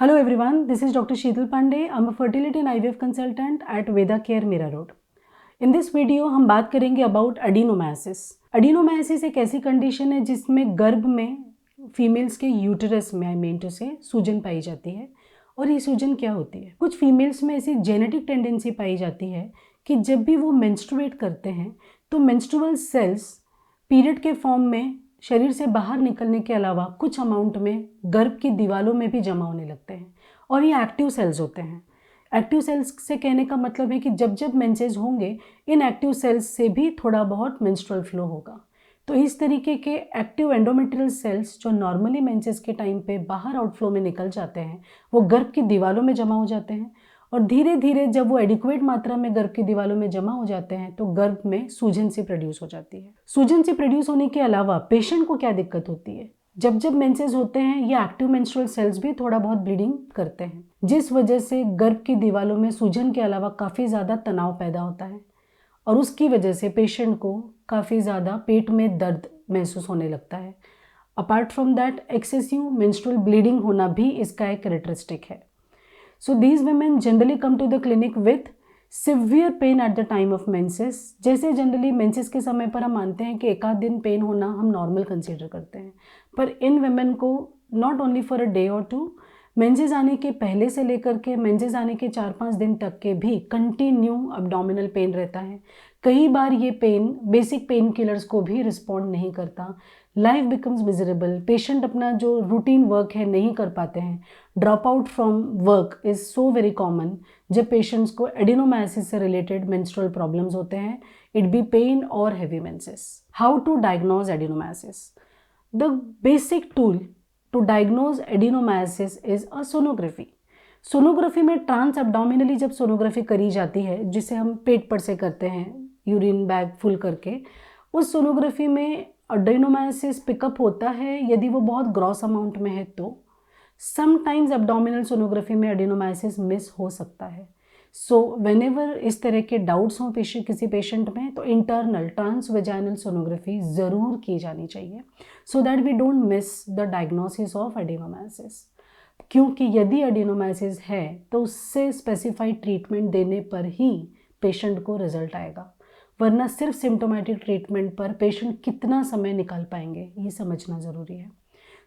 Hello everyone, this is Dr. Sheetal Pandey. I'm a fertility and IVF consultant at Veda Care Mira Road. In this video हम बात करेंगे about adenomyosis. Adenomyosis एक ऐसी condition है जिसमें गर्भ में फीमेल्स के यूटरस में आई मीन टू से सूजन पाई जाती है। और ये सूजन क्या होती है? कुछ फीमेल्स में ऐसी जेनेटिक टेंडेंसी पाई जाती है कि जब भी वो मेंस्ट्रुएट करते हैं तो मेंस्ट्रुअल सेल्स पीरियड के फॉर्म में शरीर से बाहर निकलने के अलावा कुछ अमाउंट में गर्भ की दीवारों में भी जमा होने लगते हैं और ये एक्टिव सेल्स होते हैं। एक्टिव सेल्स से कहने का मतलब है कि जब जब मेंसेस होंगे इन एक्टिव सेल्स से भी थोड़ा बहुत मेंस्ट्रुअल फ्लो होगा। तो इस तरीके के एक्टिव एंडोमेट्रियल सेल्स जो नॉर्मली मेंसेस के टाइम पे बाहर आउटफ्लो में निकल जाते हैं वो गर्भ की दीवारों में जमा हो जाते हैं और धीरे धीरे जब वो एडिक्वेट मात्रा में गर्भ की दीवारों में जमा हो जाते हैं तो गर्भ में सूजन सी प्रोड्यूस हो जाती है। सूजन से प्रोड्यूस होने के अलावा पेशेंट को क्या दिक्कत होती है? जब जब मेंसेस होते हैं ये एक्टिव मेंस्ट्रुअल सेल्स भी थोड़ा बहुत ब्लीडिंग करते हैं, जिस वजह से गर्भ की दीवारों में सूजन के अलावा काफ़ी ज़्यादा तनाव पैदा होता है और उसकी वजह से पेशेंट को काफ़ी ज़्यादा पेट में दर्द महसूस होने लगता है। Apart from that excessive menstrual bleeding होना भी इसका एक कैरेक्टरिस्टिक है। So these women generally come to the clinic with severe pain at the time of menses. जैसे जनरली मेंसेस के समय पर हम मानते हैं कि एक आध दिन पेन होना हम नॉर्मल कंसीडर करते हैं, पर इन वेमेन को not only for a day और टू, मेंसेस आने के पहले से लेकर के मेंसेस आने के 4-5 दिन तक के भी कंटिन्यू अब्डोमिनल पेन रहता है। कई बार ये पेन बेसिक पेन किलर्स को भी रिस्पॉन्ड नहीं करता। लाइफ बिकम्स मिजरेबल, पेशेंट अपना जो रूटीन वर्क है नहीं कर पाते हैं। Drop out from work is so very common जब पेशेंट्स को एडिनोमायोसिस से रिलेटेड मेंस्ट्रुअल प्रॉब्लम्स होते हैं, इट बी पेन और heavy menses. How to diagnose adenomyosis? The basic tool to diagnose adenomyosis is a sonography. Sonography में trans abdominally जब sonography करी जाती है, जिसे हम पेट पर से करते हैं यूरिन बैग फुल करके, उस सोनोग्राफी में एडिनोमायोसिस पिकअप होता है यदि वो बहुत ग्रॉस अमाउंट में है तो। समटाइम्स एब्डोमिनल सोनोग्राफी में एडिनोमायोसिस मिस हो सकता है। सो व्हेनेवर इस तरह के डाउट्स हों किसी पेशेंट में तो इंटरनल ट्रांसवेजाइनल सोनोग्राफी ज़रूर की जानी चाहिए so that we don't miss the diagnosis of adenomyosis. क्योंकि यदि एडिनोमायोसिस है तो उससे स्पेसिफाइड ट्रीटमेंट देने पर ही पेशेंट को रिजल्ट आएगा, वरना सिर्फ सिम्टोमेटिक ट्रीटमेंट पर पेशेंट कितना समय निकाल पाएंगे ये समझना ज़रूरी है।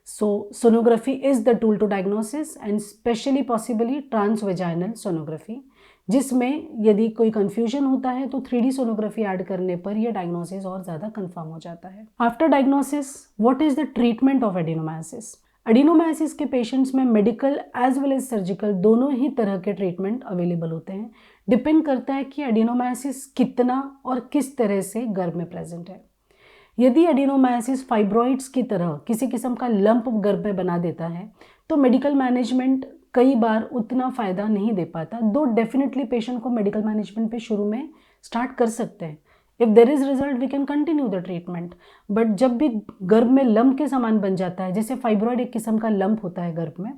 So sonography is the tool to diagnosis and specially possibly transvaginal sonography, जिसमें यदि कोई कंफ्यूजन होता है तो 3D सोनोग्राफी ऐड करने पर यह डायग्नोसिस और ज़्यादा कंफर्म हो जाता है। After diagnosis what is the treatment of adenomyosis? Adenomyosis के पेशेंट्स में medical as well as surgical दोनों ही तरह के ट्रीटमेंट अवेलेबल होते हैं। डिपेंड करता है कि एडिनोमायोसिस कितना और किस तरह से गर्भ में प्रेजेंट है। यदि एडिनोमायोसिस फाइब्रॉइड्स की तरह किसी किस्म का लंप गर्भ में बना देता है तो मेडिकल मैनेजमेंट कई बार उतना फ़ायदा नहीं दे पाता, दो डेफिनेटली पेशेंट को मेडिकल मैनेजमेंट पे शुरू में स्टार्ट कर सकते हैं। If there is result we can continue the treatment, but जब भी गर्भ में लंप के समान बन जाता है, जैसे फाइब्रॉइड एक किस्म का लंप होता है गर्भ में,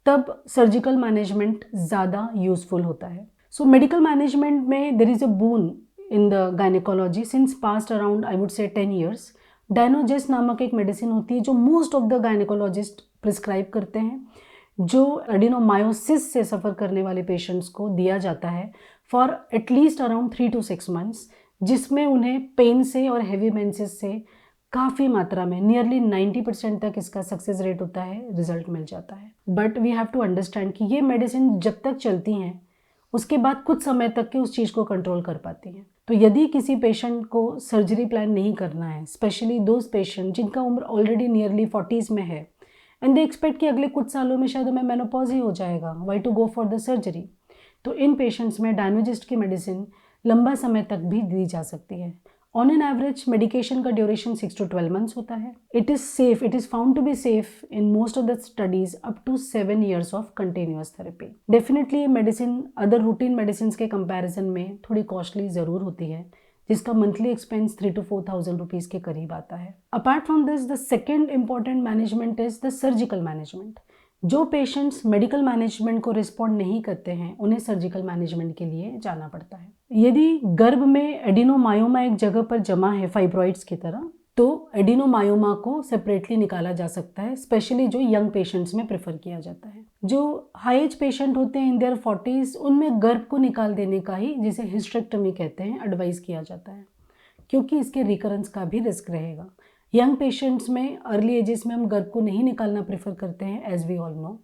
तब सर्जिकल मैनेजमेंट ज़्यादा यूजफुल होता है। सो मेडिकल मैनेजमेंट में there is a boon in the gynaecology since past around I would say 10 years। Dienogest नामक एक मेडिसिन होती है जो most of the gynaecologist prescribe करते हैं, जो एडिनोमायोसिस से सफ़र करने वाले पेशेंट्स को दिया जाता है for at least around 3 to 6 months, जिसमें उन्हें पेन से और हैवी मेंसेस से काफ़ी मात्रा में नियरली 90% तक इसका सक्सेस रेट होता है, रिजल्ट मिल जाता है। But we have to understand कि ये मेडिसिन जब तक चलती हैं उसके बाद कुछ समय तक के उस चीज़ को कंट्रोल कर पाती हैं। तो यदि किसी पेशेंट को सर्जरी प्लान नहीं करना है, स्पेशली दोज पेशेंट जिनका उम्र ऑलरेडी नियरली 40s में है एंड दे एक्सपेक्ट कि अगले कुछ सालों में शायद हमें मेनोपॉज ही हो जाएगा, why to go for the surgery, तो इन पेशेंट्स में डायनोजिस्ट की मेडिसिन लंबा समय तक भी दी जा सकती है। ऑन एन एवरेज मेडिकेशन का ड्यूरेशन 6 to 12 months होता है। It is safe, it is found to be safe in most of the studies up to 7 years of continuous therapy. Definitely ये मेडिसिन अदर रूटीन मेडिसिन के comparison में थोड़ी costly ज़रूर होती है, जिसका मंथली एक्सपेंस 3 to 4,000 रुपीज़ के करीब आता है। Apart from this the second important management is the surgical management. जो पेशेंट्स मेडिकल मैनेजमेंट को रिस्पॉन्ड नहीं करते हैं उन्हें सर्जिकल मैनेजमेंट के लिए जाना पड़ता है। यदि गर्भ में एडिनोमायोमा एक जगह पर जमा है फाइब्रॉइड्स की तरह, तो एडिनोमायोमा को सेपरेटली निकाला जा सकता है, स्पेशली जो यंग पेशेंट्स में प्रेफर किया जाता है। जो हाई एज पेशेंट होते हैं इन देयर 40s, उनमें गर्भ को निकाल देने का ही, जिसे हिस्टेरेक्टमी कहते हैं, एडवाइस किया जाता है, क्योंकि इसके रिकरेंस का भी रिस्क रहेगा। यंग पेशेंट्स में अर्ली एजेस में हम गर्भ को नहीं निकालना प्रेफर करते हैं, as we all know.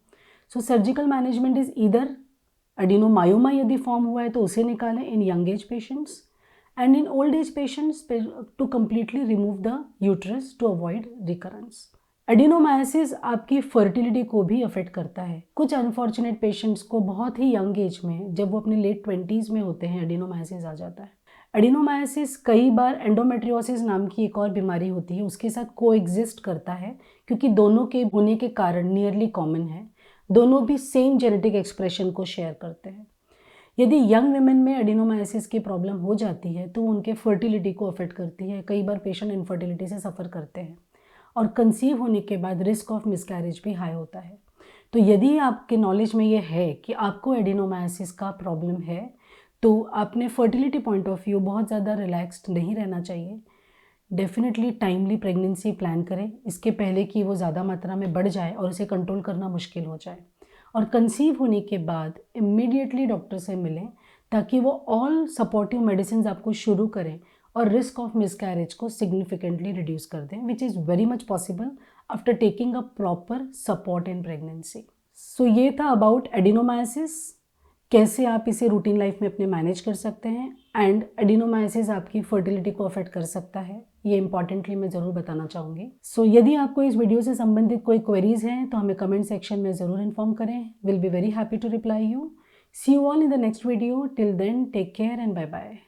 So surgical management is either adenomyoma यदि फॉर्म हुआ है तो उसे निकालें in young age patients, and in old age patients to completely remove the uterus to avoid recurrence. Adenomyosis आपकी फर्टिलिटी को भी अफेक्ट करता है। कुछ अनफॉर्चुनेट पेशेंट्स को बहुत ही यंग एज में, जब वो अपने लेट 20s में होते हैं, एडिनोमायोसिस आ जाता है। एडिनोमायोसिस कई बार एंडोमेट्रियोसिस नाम की एक और बीमारी होती है, उसके साथ कोएग्जिस्ट करता है, क्योंकि दोनों के होने के कारण नियरली कॉमन है, दोनों भी सेम जेनेटिक एक्सप्रेशन को शेयर करते हैं। यदि यंग विमेन में एडिनोमायोसिस की प्रॉब्लम हो जाती है तो उनके फर्टिलिटी को अफेक्ट करती है। कई बार पेशेंट इनफर्टिलिटी से सफ़र करते हैं और कंसीव होने के बाद रिस्क ऑफ मिसकैरेज भी हाई होता है। तो यदि आपके नॉलेज में ये है कि आपको एडिनोमायोसिस का प्रॉब्लम है, तो आपने फर्टिलिटी पॉइंट ऑफ व्यू बहुत ज़्यादा रिलैक्स्ड नहीं रहना चाहिए। डेफिनेटली टाइमली प्रेगनेंसी प्लान करें, इसके पहले कि वो ज़्यादा मात्रा में बढ़ जाए और उसे कंट्रोल करना मुश्किल हो जाए। और कंसीव होने के बाद इमीडिएटली डॉक्टर से मिलें, ताकि वो ऑल सपोर्टिव मेडिसिन आपको शुरू करें और रिस्क ऑफ मिसकैरेज को सिग्निफिकेंटली रिड्यूस कर दें, which is very much possible after taking a proper support in pregnancy. So ये था अबाउट एडिनोमायोसिस, कैसे आप इसे रूटीन लाइफ में अपने मैनेज कर सकते हैं, एंड एडिनोमायोसिस आपकी फर्टिलिटी को अफेक्ट कर सकता है, ये इंपॉर्टेंटली मैं ज़रूर बताना चाहूँगी। सो यदि आपको इस वीडियो से संबंधित कोई क्वेरीज हैं तो हमें कमेंट सेक्शन में ज़रूर इन्फॉर्म करें। Will be very happy to reply you. See you all in the next video. Till then take care and bye bye.